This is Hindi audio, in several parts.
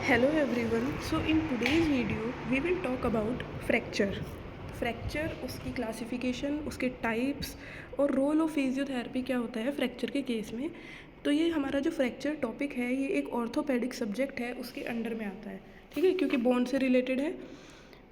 Hello everyone. So in today's video we will talk about fracture. Fracture, उसकी क्लासिफिकेशन, उसके टाइप्स और रोल ऑफ फिजियोथेरेपी क्या होता है फ्रैक्चर के केस में। तो ये हमारा जो फ्रैक्चर टॉपिक है ये एक ऑर्थोपेडिक सब्जेक्ट है, उसके अंडर में आता है, ठीक है, क्योंकि बोन से रिलेटेड है।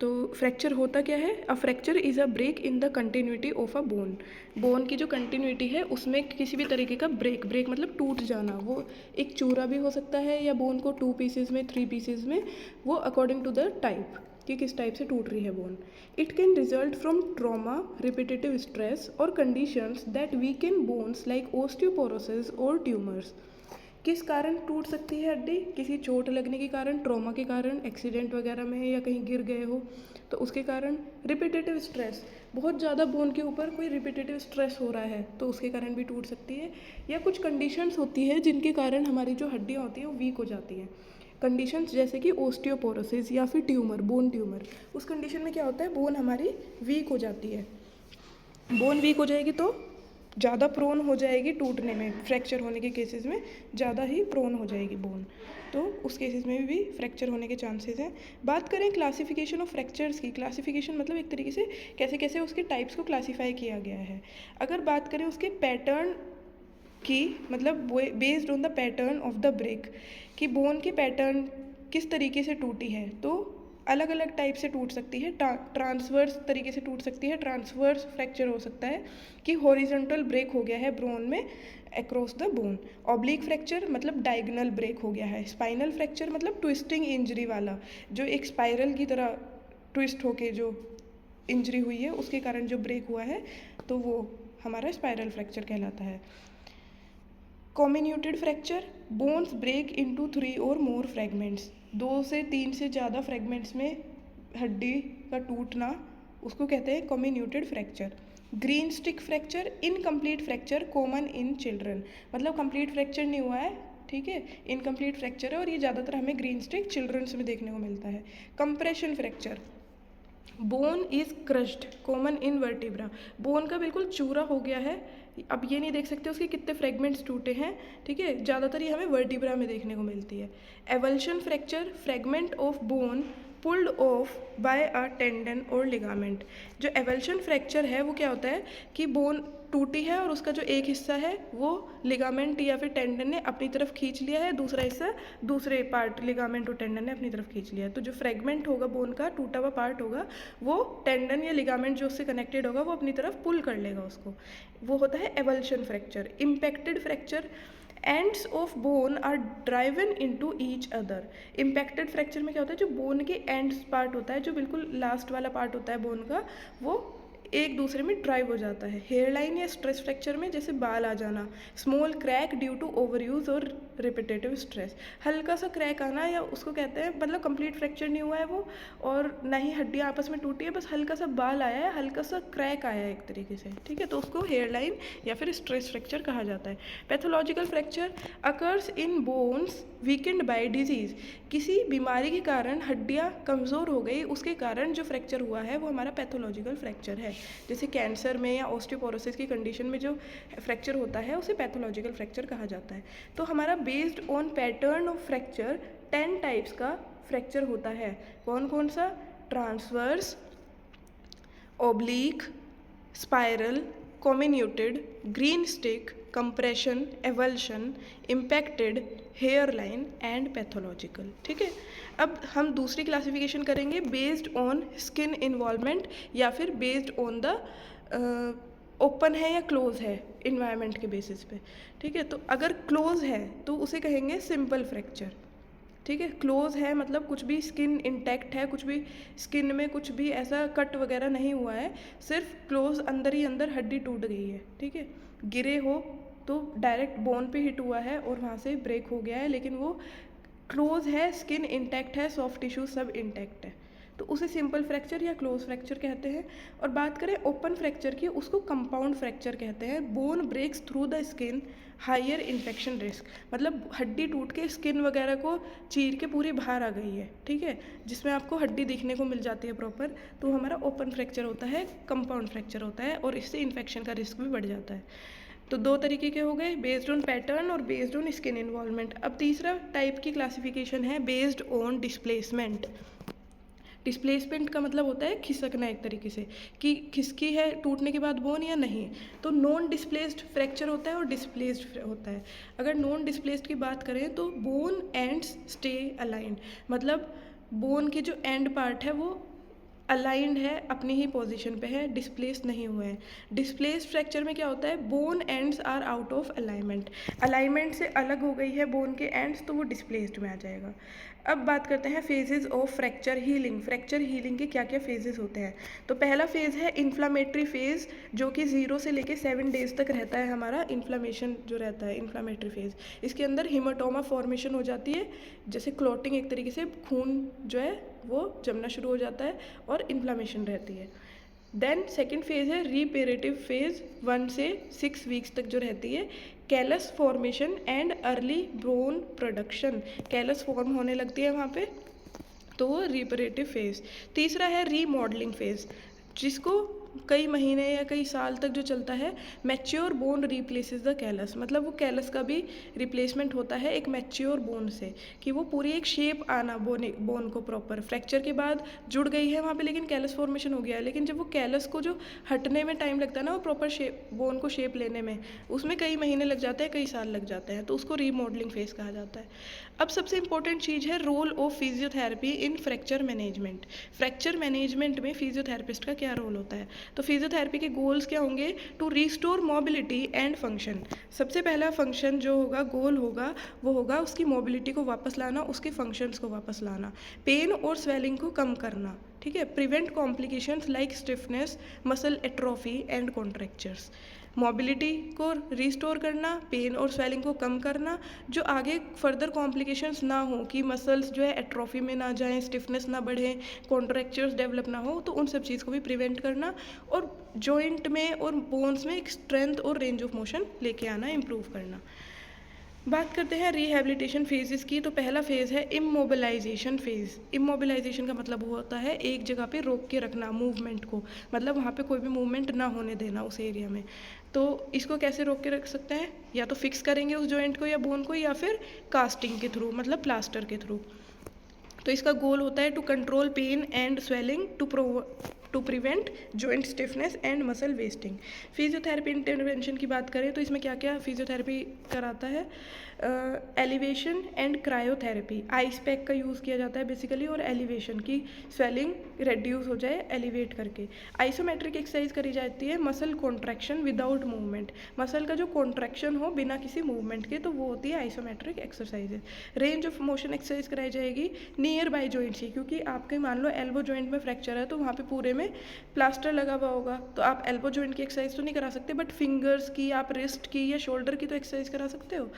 तो फ्रैक्चर होता क्या है? A fracture is a break in the continuity of a bone. Bone की जो कंटिन्यूटी है उसमें किसी भी तरीके का ब्रेक मतलब टूट जाना, वो एक चूरा भी हो सकता है या बोन को 2 पीसेज में 3 पीसेज में, वो अकॉर्डिंग टू द टाइप कि किस टाइप से टूट रही है bone. It can result from trauma, repetitive stress और conditions that weaken bones like osteoporosis और ट्यूमर्स। किस कारण टूट सकती है हड्डी? किसी चोट लगने के कारण, ट्रॉमा के कारण, एक्सीडेंट वगैरह में या कहीं गिर गए हो तो उसके कारण। रिपीटेटिव स्ट्रेस, बहुत ज़्यादा बोन के ऊपर कोई रिपीटेटिव स्ट्रेस हो रहा है तो उसके कारण भी टूट सकती है। या कुछ कंडीशंस होती है जिनके कारण हमारी जो हड्डियाँ होती हैं वो वीक हो जाती हैं। कंडीशंस जैसे कि ओस्टियोपोरोसिस या फिर ट्यूमर, बोन ट्यूमर। उस कंडीशन में क्या होता है, बोन हमारी वीक हो जाती है। बोन वीक हो जाएगी तो ज़्यादा प्रोन हो जाएगी टूटने में, फ्रैक्चर होने के केसेस में ज़्यादा ही प्रोन हो जाएगी बोन, तो उस केसेस में भी फ्रैक्चर होने के चांसेस हैं। बात करें क्लासिफिकेशन ऑफ फ्रैक्चर्स की, क्लासिफिकेशन मतलब एक तरीके से कैसे कैसे उसके टाइप्स को क्लासीफाई किया गया है। अगर बात करें उसके पैटर्न की, मतलब based on the pattern of the break, कि बोन की पैटर्न किस तरीके से टूटी है, तो अलग अलग टाइप से टूट सकती है। ट्रांसवर्स तरीके से टूट सकती है, ट्रांसवर्स फ्रैक्चर हो सकता है कि हॉरिजॉन्टल ब्रेक हो गया है बोन में across the bone. Oblique fracture मतलब डायगोनल ब्रेक हो गया है। स्पाइनल फ्रैक्चर मतलब ट्विस्टिंग इंजरी वाला, जो एक स्पाइरल की तरह ट्विस्ट होके जो इंजरी हुई है उसके कारण जो ब्रेक हुआ है तो वो हमारा स्पाइरल फ्रैक्चर कहलाता है। कॉम्बिन्यूटेड फ्रैक्चर, बोन्स ब्रेक इनटू 3 और मोर फ्रैगमेंट्स, 2 से 3 से ज़्यादा फ्रैगमेंट्स में हड्डी का टूटना, उसको कहते हैं comminuted fracture. Green stick fracture, incomplete fracture common in children, मतलब कंप्लीट फ्रैक्चर नहीं हुआ है, ठीक है, इनकम्प्लीट फ्रैक्चर है और ये ज़्यादातर हमें ग्रीन स्टिक चिल्ड्रंस में देखने को मिलता है। Compression fracture, bone is crushed common in vertebra, bone का बिल्कुल चूरा हो गया है, अब ये नहीं देख सकते उसके कितने फ्रेगमेंट्स टूटे हैं, ठीक है, ज़्यादातर ये हमें वर्टिब्रा में देखने को मिलती है। Avulsion fracture, fragment of bone pulled off by a tendon और लिगामेंट। जो एवल्शन फ्रैक्चर है वो क्या होता है कि बोन टूटी है और उसका जो एक हिस्सा है वो लिगामेंट या फिर टेंडन ने अपनी तरफ खींच लिया है, दूसरा हिस्सा दूसरे पार्ट लिगामेंट और टेंडन ने अपनी तरफ खींच लिया है। तो जो फ्रेगमेंट होगा बोन का, टूटा हुआ पार्ट होगा, वो टेंडन या लिगामेंट जो उससे कनेक्टेड होगा वो अपनी तरफ पुल कर लेगा उसको, वो होता है avulsion fracture. Impacted fracture, ends of bone are driven into each other. Impacted fracture में क्या होता है, जो बोन के एंड्स पार्ट होता है, जो बिल्कुल लास्ट वाला पार्ट होता है बोन का, वो एक दूसरे में ड्राइव हो जाता है। हेयरलाइन या स्ट्रेस फ्रैक्चर में जैसे बाल आ जाना, small crack due to overuse और रिपीटेटिव स्ट्रेस, हल्का सा क्रैक आना, या उसको कहते हैं, मतलब कंप्लीट फ्रैक्चर नहीं हुआ है वो और ना ही हड्डियाँ आपस में टूटी है, बस हल्का सा बाल आया है, हल्का सा क्रैक आया है एक तरीके से, ठीक है, तो उसको हेयरलाइन या फिर स्ट्रेस फ्रैक्चर कहा जाता है। Pathological fracture occurs in bones weakened by disease, किसी बीमारी के कारण हड्डियाँ कमज़ोर हो गई, उसके कारण जो फ्रैक्चर हुआ है वो हमारा पैथोलॉजिकल फ्रैक्चर है। जैसे कैंसर में या ऑस्टियोपोरोसिस की कंडीशन में जो फ्रैक्चर होता है उसे पैथोलॉजिकल फ्रैक्चर कहा जाता है। तो हमारा based on pattern of fracture 10 types का फ्रैक्चर होता है। कौन कौन सा? Transverse, oblique, spiral, comminuted, green stick, compression, avulsion, impacted, hairline and pathological, ठीक है। अब हम दूसरी क्लासिफिकेशन करेंगे बेस्ड ऑन स्किन इन्वॉल्वमेंट या फिर बेस्ड ऑन द ओपन है या क्लोज है इन्वायरमेंट के बेसिस पे, ठीक है। तो अगर क्लोज है तो उसे कहेंगे सिंपल फ्रैक्चर, ठीक है। क्लोज है मतलब कुछ भी स्किन इंटैक्ट है, कुछ भी स्किन में कुछ भी ऐसा कट वगैरह नहीं हुआ है, सिर्फ क्लोज अंदर ही अंदर हड्डी टूट गई है, ठीक है। गिरे हो तो डायरेक्ट बोन पे हिट हुआ है और वहाँ से ब्रेक हो गया है, लेकिन वो क्लोज है, स्किन इंटैक्ट है, सॉफ्ट टिश्यू सब इंटैक्ट है, तो उसे सिंपल फ्रैक्चर या क्लोज फ्रैक्चर कहते हैं। और बात करें ओपन फ्रैक्चर की, उसको कंपाउंड फ्रैक्चर कहते हैं। Bone breaks through the skin, higher infection risk, मतलब हड्डी टूट के स्किन वगैरह को चीर के पूरी बाहर आ गई है, ठीक है, जिसमें आपको हड्डी दिखने को मिल जाती है प्रॉपर, तो हमारा ओपन फ्रैक्चर होता है, कंपाउंड फ्रैक्चर होता है और इससे इन्फेक्शन का रिस्क भी बढ़ जाता है, तो दो तरीके के हो गए, बेस्ड ऑन पैटर्न और बेस्ड ऑन स्किन इन्वॉल्वमेंट। अब तीसरा टाइप की क्लासिफिकेशन है बेस्ड ऑन डिस्प्लेसमेंट। डिस्प्लेसमेंट का मतलब होता है खिसकना, एक तरीके से कि खिसकी है टूटने के बाद बोन या नहीं। तो नॉन डिस्प्लेस्ड फ्रैक्चर होता है और डिस्प्लेस्ड होता है। अगर नॉन डिस्प्लेस्ड की बात करें तो बोन एंड्स स्टे अलाइंड, मतलब बोन के जो एंड पार्ट है वो अलाइंड है, अपनी ही पोजीशन पे है, डिस्प्लेस नहीं हुए हैं। डिस्प्लेस्ड फ्रैक्चर में क्या होता है, bone ends are out of alignment, alignment से अलग हो गई है बोन के एंड्स, तो वो डिस्प्लेस्ड में आ जाएगा। अब बात करते हैं phases of fracture healing. Fracture healing के क्या क्या फेजेस होते हैं। तो पहला फेज़ है इन्फ्लामेटरी फेज़, जो कि 0 से लेके 7 डेज तक रहता है हमारा इन्फ्लामेशन जो रहता है, इन्फ्लामेटरी फेज़। इसके अंदर हीमाटोमा फॉर्मेशन हो जाती है, जैसे क्लॉटिंग, एक तरीके से खून जो है वो जमना शुरू हो जाता है और इन्फ्लामेशन रहती है। देन सेकेंड फेज़ है रीपेरेटिव फेज़, 1 से 6 वीक्स तक जो रहती है। Callus formation and early bone production, callus form होने लगती है वहाँ पे, तो वो रिपेरेटिव फेज़। तीसरा है रीमॉडलिंग फेज़, जिसको कई महीने या कई साल तक जो चलता है। Mature bone replaces the callus, मतलब वो कैलस का भी रिप्लेसमेंट होता है एक मैच्योर बोन से, कि वो पूरी एक शेप आना बोन को प्रॉपर। फ्रैक्चर के बाद जुड़ गई है वहाँ पे, लेकिन कैलस फॉर्मेशन हो गया है, लेकिन जब वो कैलस को जो हटने में टाइम लगता है ना, वो प्रॉपर शेप बोन को शेप लेने में, उसमें कई महीने लग जाते हैं, कई साल लग जाते हैं, तो उसको रीमॉडलिंग फेज़ कहा जाता है। अब सबसे इंपॉर्टेंट चीज़ है role of physiotherapy in fracture management. Fracture management में फिजियोथेरेपिस्ट का क्या रोल होता है। तो फिजियोथेरेपी के गोल्स क्या होंगे, to restore mobility and function. सबसे पहला फंक्शन जो होगा, गोल होगा, वो होगा उसकी मोबिलिटी को वापस लाना, उसके फंक्शंस को वापस लाना, पेन और स्वेलिंग को कम करना, ठीक है, prevent complications like stiffness, muscle atrophy and contractures. Mobility को रिस्टोर करना, पेन और स्वेलिंग को कम करना, जो आगे फर्दर कॉम्प्लिकेशंस ना हो, कि मसल्स जो है एट्रोफी में ना जाएं, स्टिफनेस ना बढ़े, कॉन्ट्रैक्चर्स डेवलप ना हो, तो उन सब चीज़ को भी प्रिवेंट करना, और जॉइंट में और बोन्स में एक स्ट्रेंथ और रेंज ऑफ मोशन लेके आना, इम्प्रूव करना। बात करते हैं रिहैबिलिटेशन फेजेस की। तो पहला फेज़ है इमोबिलाइजेशन फेज़। इमोबिलाइजेशन का मतलब होता है एक जगह पे रोक के रखना मूवमेंट को, मतलब वहाँ पे कोई भी मूवमेंट ना होने देना उस एरिया में। तो इसको कैसे रोक के रख सकते हैं, या तो फिक्स करेंगे उस जॉइंट को या बोन को, या फिर कास्टिंग के थ्रू, मतलब प्लास्टर के थ्रू। तो इसका गोल होता है to control pain and swelling, to prevent joint stiffness and muscle wasting. Physiotherapy intervention की बात करें तो इसमें क्या क्या फिजियोथेरेपी कराता है, elevation and cryotherapy, ice pack का यूज़ किया जाता है बेसिकली, और एलिवेशन की स्वेलिंग रिड्यूस हो जाए एलिवेट करके। आइसोमेट्रिक एक्सरसाइज करी जाती है, muscle contraction without movement, muscle का जो कॉन्ट्रैक्शन हो बिना किसी मूवमेंट के, तो वो होती है isometric exercise. Range of motion exercise कराई जाएगी नियर बाय जॉइंट्स ही, क्योंकि आपके मान लो एल्बो जॉइंट में फ्रैक्चर है, तो वहाँ पे पूरे में प्लास्टर लगा हुआ होगा, तो आप एल्बो जॉइंट की एक्सरसाइज तो नहीं करा सकते, बट फिंगर्स की, आप रिस्ट की या शोल्डर की तो एक्सरसाइज करा सकते हो,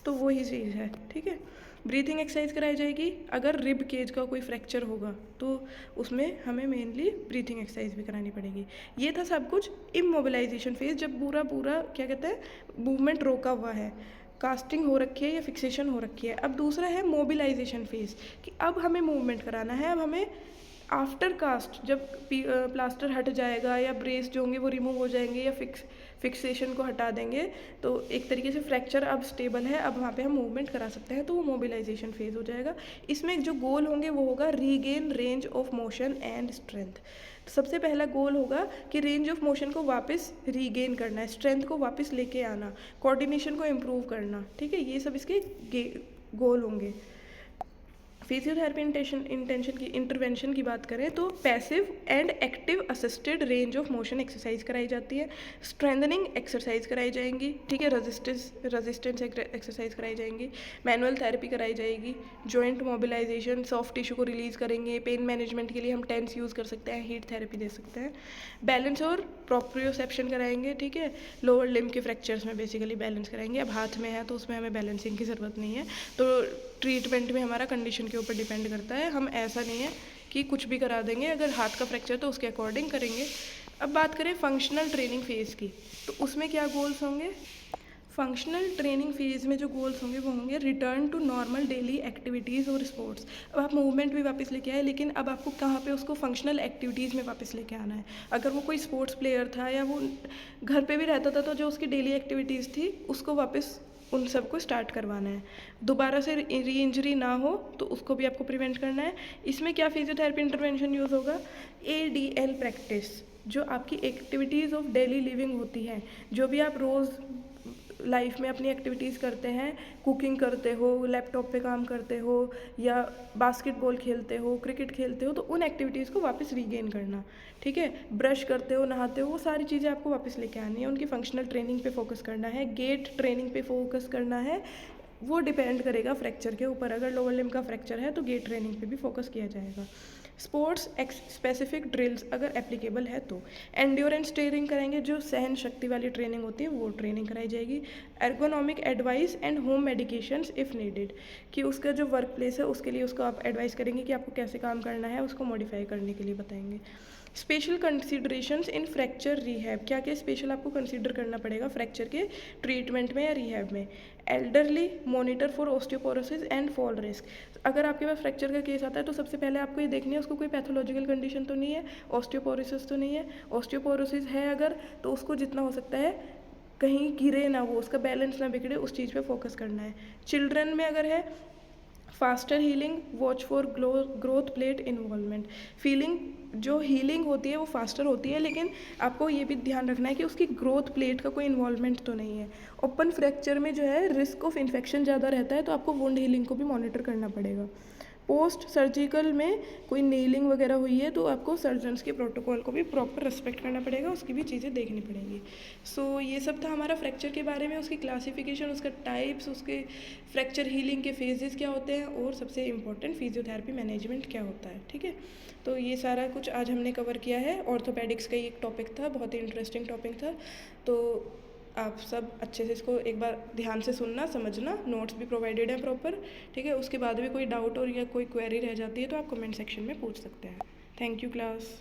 तो वही चीज़ है, ठीक है। ब्रीथिंग एक्सरसाइज कराई जाएगी, अगर रिब केज का कोई फ्रैक्चर होगा तो उसमें हमें मेनली ब्रीथिंग एक्सरसाइज भी करानी पड़ेगी। ये था सब कुछ इमोबिलाइजेशन फेज, जब पूरा पूरा क्या कहते हैं मूवमेंट रोका हुआ है, कास्टिंग हो रखी है या फिक्सेशन हो रखी है। अब दूसरा है मोबिलाइजेशन फेज, कि अब हमें मूवमेंट कराना है, अब हमें आफ्टर कास्ट, जब प्लास्टर हट जाएगा या ब्रेस जो होंगे वो रिमूव हो जाएंगे या फिक्सेशन को हटा देंगे, तो एक तरीके से फ्रैक्चर अब स्टेबल है, अब वहाँ पे हम मूवमेंट करा सकते हैं, तो वो मोबिलाइजेशन फेज हो जाएगा। इसमें जो गोल होंगे वो होगा regain range of motion and strength. सबसे पहला गोल होगा कि रेंज ऑफ मोशन को वापस रीगेन करना है, स्ट्रेंथ को वापस लेके आना, कोऑर्डिनेशन को इम्प्रूव करना, ठीक है, ये सब इसके गोल होंगे। फिजियोथेरेपी इंटरवेंशन की बात करें तो passive and active assisted range of motion exercise कराई जाती है, स्ट्रेंथनिंग एक्सरसाइज कराई जाएंगी, ठीक है, रेजिस्टेंस एक्सरसाइज कराई जाएंगी, मैनुअल थेरेपी कराई जाएगी, जॉइंट मोबिलाइजेशन, सॉफ्ट टिश्यू को रिलीज करेंगे, पेन मैनेजमेंट के लिए हम टेंस यूज़ कर सकते हैं, हीट थेरेपी दे सकते हैं, बैलेंस और प्रोप्रियोसेप्शन कराएंगे, ठीक है, लोअर लिम्ब के फ्रैक्चर्स में बेसिकली बैलेंस कराएंगे। अब हाथ में है तो उसमें हमें बैलेंसिंग की ज़रूरत नहीं है, तो ट्रीटमेंट में हमारा कंडीशन के ऊपर डिपेंड करता है, हम ऐसा नहीं है कि कुछ भी करा देंगे, अगर हाथ का फ्रैक्चर तो उसके अकॉर्डिंग करेंगे। अब बात करें फंक्शनल ट्रेनिंग फेज़ की, तो उसमें क्या गोल्स होंगे। फंक्शनल ट्रेनिंग फेज़ में जो गोल्स होंगे वो होंगे return to normal daily activities और स्पोर्ट्स। अब आप मूवमेंट भी वापस लेके आए, लेकिन अब आपको कहाँ पे उसको फंक्शनल एक्टिविटीज़ में वापस लेके आना है। अगर वो कोई स्पोर्ट्स प्लेयर था या वो घर पे भी रहता था, तो जो उसकी डेली एक्टिविटीज़ थी उसको वापस उन सबको स्टार्ट करवाना है। दोबारा से री इंजरी ना हो तो उसको भी आपको प्रिवेंट करना है। इसमें क्या फिजियोथेरेपी इंटरवेंशन यूज़ होगा? ADL प्रैक्टिस, जो आपकी एक्टिविटीज़ ऑफ डेली लिविंग होती हैं, जो भी आप रोज़ लाइफ में अपनी एक्टिविटीज़ करते हैं, कुकिंग करते हो, लैपटॉप पे काम करते हो, या बास्केटबॉल खेलते हो, क्रिकेट खेलते हो, तो उन एक्टिविटीज़ को वापस रीगेन करना, ठीक है। ब्रश करते हो, नहाते हो, वो सारी चीज़ें आपको वापस लेके आनी है। उनकी फंक्शनल ट्रेनिंग पे फोकस करना है, गेट ट्रेनिंग पे फोकस करना है। वो डिपेंड करेगा फ्रैक्चर के ऊपर। अगर लोअर लिम्ब का फ्रैक्चर है तो गेट ट्रेनिंग पे भी फोकस किया जाएगा। स्पोर्ट्स स्पेसिफिक ड्रिल्स अगर एप्लीकेबल है तो एंड्योरेंस ट्रेनिंग कराएंगे, जो सहन शक्ति वाली ट्रेनिंग होती है वो ट्रेनिंग कराई जाएगी। Ergonomic advice and home medications if needed, कि उसका जो वर्क प्लेस है उसके लिए उसको आप एडवाइस करेंगे कि आपको कैसे काम करना है, उसको मॉडिफाई करने के लिए बताएंगे। स्पेशल कंसिडरेशंस इन फ्रैक्चर रिहैब, क्या क्या स्पेशल आपको कंसीडर करना पड़ेगा फ्रैक्चर के ट्रीटमेंट में या रिहैब में। Elderly monitor for osteoporosis and fall risk, अगर आपके पास फ्रैक्चर का केस आता है तो सबसे पहले आपको ये देखनी है उसको कोई पैथोलॉजिकल कंडीशन तो नहीं है, ऑस्टियोपोरोसिस तो नहीं है। ऑस्टियोपोरोसिस है अगर, तो उसको जितना हो सकता है कहीं गिरे ना, वो उसका बैलेंस ना बिगड़े, उस चीज़ पे फोकस करना है। चिल्ड्रन में अगर है, faster healing, watch for growth plate involvement, feeling जो हीलिंग होती है वो फास्टर होती है, लेकिन आपको ये भी ध्यान रखना है कि उसकी ग्रोथ प्लेट का कोई इन्वॉल्वमेंट तो नहीं है। ओपन फ्रैक्चर में जो है रिस्क ऑफ इन्फेक्शन ज़्यादा रहता है, तो आपको वुंड हीलिंग को भी मॉनिटर करना पड़ेगा। पोस्ट सर्जिकल में कोई नीलिंग वगैरह हुई है तो आपको सर्जन्स के प्रोटोकॉल को भी प्रॉपर रिस्पेक्ट करना पड़ेगा, उसकी भी चीज़ें देखनी पड़ेंगी। सो ये सब था हमारा फ्रैक्चर के बारे में, उसकी क्लासिफिकेशन, उसका टाइप्स, उसके फ्रैक्चर हीलिंग के फेजेस क्या होते हैं, और सबसे इम्पॉर्टेंट फिजियोथेरेपी मैनेजमेंट क्या होता है, ठीक है। तो ये सारा कुछ आज हमने कवर किया है। ऑर्थोपेडिक्स का ही एक टॉपिक था, बहुत ही इंटरेस्टिंग टॉपिक था। तो आप सब अच्छे से इसको एक बार ध्यान से सुनना, समझना, नोट्स भी प्रोवाइडेड है प्रॉपर, ठीक है। उसके बाद भी कोई डाउट और या कोई क्वेरी रह जाती है तो आप कमेंट सेक्शन में पूछ सकते हैं। Thank you class.